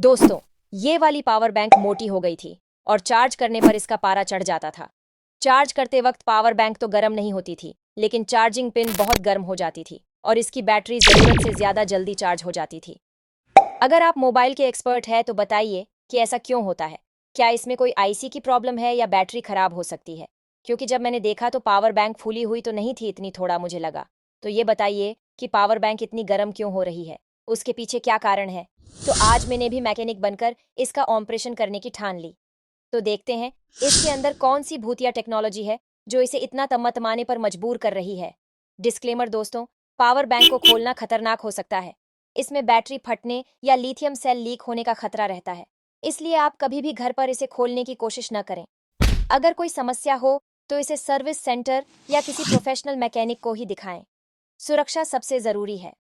दोस्तों, ये वाली पावर बैंक मोटी हो गई थी और चार्ज करने पर इसका पारा चढ़ जाता था। चार्ज करते वक्त पावर बैंक तो गर्म नहीं होती थी, लेकिन चार्जिंग पिन बहुत गर्म हो जाती थी और इसकी बैटरी जरूरत से ज्यादा जल्दी चार्ज हो जाती थी। अगर आप मोबाइल के एक्सपर्ट हैं तो बताइए कि ऐसा क्यों होता है। क्या इसमें कोई आईसी की प्रॉब्लम है या बैटरी खराब हो सकती है? क्योंकि जब मैंने देखा तो पावर बैंक फूली हुई तो नहीं थी, इतनी थोड़ा मुझे लगा। तो ये बताइए कि पावर बैंक इतनी गर्म क्यों हो रही है, उसके पीछे क्या कारण है। तो आज मैंने भी मैकेनिक बनकर इसका ऑपरेशन करने की ठान ली। तो देखते हैं इसके अंदर कौन सी भूतिया टेक्नोलॉजी है जो इसे इतना तमतमाने पर मजबूर कर रही है। डिस्क्लेमर दोस्तों, पावर बैंक को खोलना खतरनाक हो सकता है। इसमें बैटरी फटने या लिथियम सेल लीक होने का खतरा रहता है, इसलिए आप कभी भी घर पर इसे खोलने की कोशिश न करें। अगर कोई समस्या हो तो इसे सर्विस सेंटर या किसी प्रोफेशनल मैकेनिक को ही दिखाएं। सुरक्षा सबसे जरूरी है।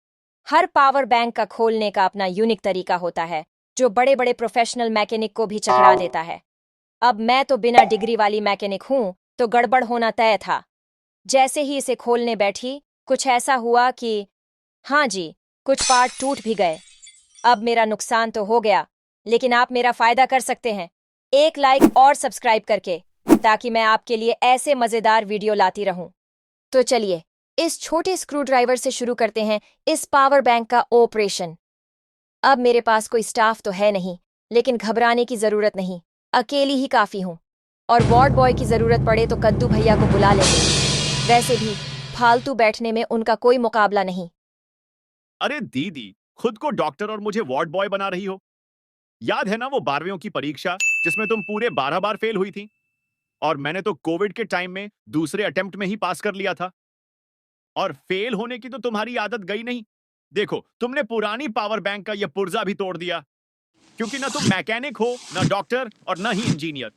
हर पावर बैंक का खोलने का अपना यूनिक तरीका होता है, जो बड़े बड़े प्रोफेशनल मैकेनिक को भी चकरा देता है। अब मैं तो बिना डिग्री वाली मैकेनिक हूं, तो गड़बड़ होना तय था। जैसे ही इसे खोलने बैठी, कुछ ऐसा हुआ कि हाँ जी, कुछ पार्ट टूट भी गए। अब मेरा नुकसान तो हो गया, लेकिन आप मेरा फायदा कर सकते हैं एक लाइक और सब्सक्राइब करके, ताकि मैं आपके लिए ऐसे मजेदार वीडियो लाती रहूं। तो चलिए इस छोटे स्क्रू ड्राइवर से शुरू करते हैं इस पावर बैंक का ऑपरेशन। अब मेरे पास कोई स्टाफ तो है नहीं, लेकिन घबराने की जरूरत नहीं, अकेली ही काफी हूं। और वार्ड बॉय की जरूरत पड़े तो कद्दू भैया को बुला लेंगे। वैसे भी फालतू बैठने में उनका कोई मुकाबला नहीं। अरे दीदी, खुद को डॉक्टर और मुझे वार्ड बॉय बना रही हो। याद है ना वो 12वीं की परीक्षा जिसमें तुम पूरे 12 बार फेल हुई थी? और मैंने तो कोविड के टाइम में दूसरे अटेम्प्ट में ही पास कर लिया था। और फेल होने की तो तुम्हारी आदत गई नहीं। देखो, तुमने पुरानी पावर बैंक का यह पुर्जा भी तोड़ दिया। क्योंकि ना तुम मैकेनिक हो, ना डॉक्टर और ना ही इंजीनियर।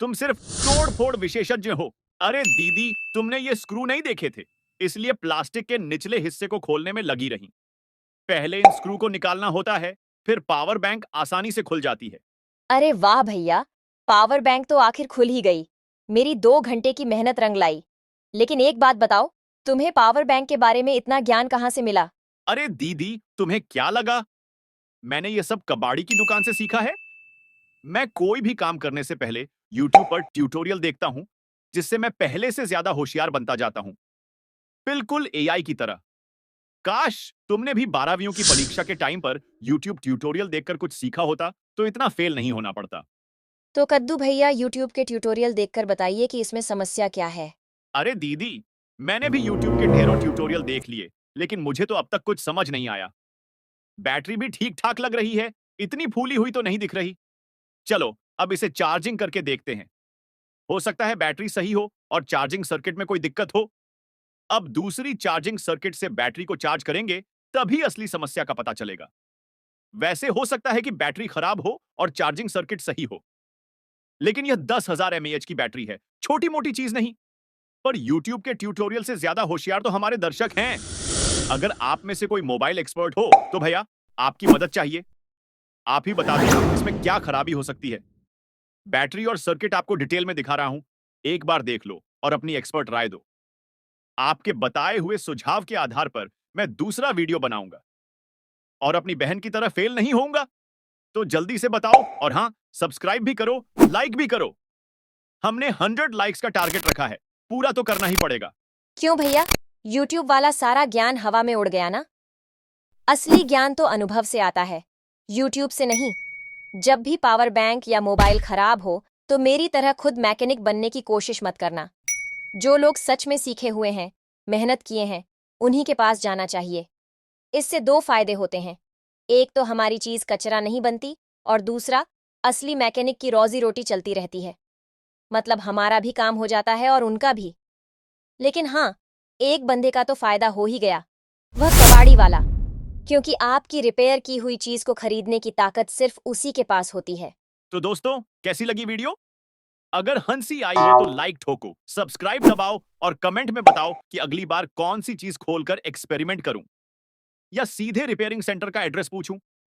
तुम सिर्फ तोड़ फोड़ विशेषज्ञ हो। अरे दीदी, तुमने ये स्क्रू नहीं देखे थे, इसलिए प्लास्टिक के निचले हिस्से को खोलने में लगी रही। पहले इन स्क्रू को निकालना होता है, फिर पावर बैंक आसानी से खुल जाती है। अरे वाह भैया, पावर बैंक तो आखिर खुल ही गई। मेरी 2 घंटे की मेहनत रंग लाई। लेकिन एक बात बताओ, तुम्हें पावर बैंक के बारे में इतना ज्ञान कहाँ से मिला? अरे दीदी, तुम्हें क्या लगा मैंने ये सब कबाड़ी की दुकान से सीखा है? मैं कोई भी काम करने से पहले YouTube पर ट्यूटोरियल देखता हूं, जिससे मैं पहले से ज्यादा होशियार बनता जाता हूं, बिल्कुल एआई की तरह। काश तुमने भी 12वीं की परीक्षा के टाइम पर YouTube ट्यूटोरियल देखकर कुछ सीखा होता, तो इतना फेल नहीं होना पड़ता। तो कद्दू भैया, यूट्यूब के ट्यूटोरियल देखकर बताइए कि इसमें समस्या क्या है। अरे दीदी, मैंने भी YouTube के ढेरों ट्यूटोरियल देख लिए, लेकिन मुझे तो अब तक कुछ समझ नहीं आया। बैटरी भी ठीक ठाक लग रही है, इतनी फूली हुई तो नहीं दिख रही। चलो अब इसे चार्जिंग करके देखते हैं। हो सकता है बैटरी सही हो और चार्जिंग सर्किट में कोई दिक्कत हो। अब दूसरी चार्जिंग सर्किट से बैटरी को चार्ज करेंगे, तभी असली समस्या का पता चलेगा। वैसे हो सकता है कि बैटरी खराब हो और चार्जिंग सर्किट सही हो, लेकिन यह 10,000 mAh की बैटरी है, छोटी मोटी चीज नहीं। पर YouTube के ट्यूटोरियल से ज्यादा होशियार तो हमारे दर्शक हैं। अगर आप में से कोई मोबाइल एक्सपर्ट हो तो भैया, आपकी मदद चाहिए। आप ही बता दें इसमें क्या खराबी हो सकती है। बैटरी और सर्किट आपको डिटेल में दिखा रहा हूं, एक बार देख लो और अपनी एक्सपर्ट राय दो। आपके बताए हुए सुझाव के आधार पर मैं दूसरा वीडियो बनाऊंगा और अपनी बहन की तरह फेल नहीं होऊंगा। तो जल्दी से बताओ, और हाँ, सब्सक्राइब भी करो, लाइक भी करो। हमने 100 लाइक्स का टारगेट रखा है, पूरा तो करना ही पड़ेगा। क्यों भैया, यूट्यूब वाला सारा ज्ञान हवा में उड़ गया ना? असली ज्ञान तो अनुभव से आता है, यूट्यूब से नहीं। जब भी पावर बैंक या मोबाइल खराब हो, तो मेरी तरह खुद मैकेनिक बनने की कोशिश मत करना। जो लोग सच में सीखे हुए हैं, मेहनत किए हैं, उन्हीं के पास जाना चाहिए। इससे 2 फायदे होते हैं। एक तो हमारी चीज कचरा नहीं बनती, और दूसरा, असली मैकेनिक की रोजी रोटी चलती रहती है। मतलब हमारा भी काम हो जाता है और उनका भी। लेकिन हाँ, एक बंदे का तो फायदा हो ही गया, वह कबाड़ी वाला। क्योंकि आपकी रिपेयर की हुई चीज को खरीदने की ताकत सिर्फ उसी के पास होती है। तो दोस्तों, कैसी लगी वीडियो? अगर हंसी आई हो तो लाइक ठोको, सब्सक्राइब दबाओ और कमेंट में बताओ कि अगली बार कौन सी चीज खोलकर एक्सपेरिमेंट करूं, या सीधे रिपेयरिंग सेंटर का एड्रेस पूछूं।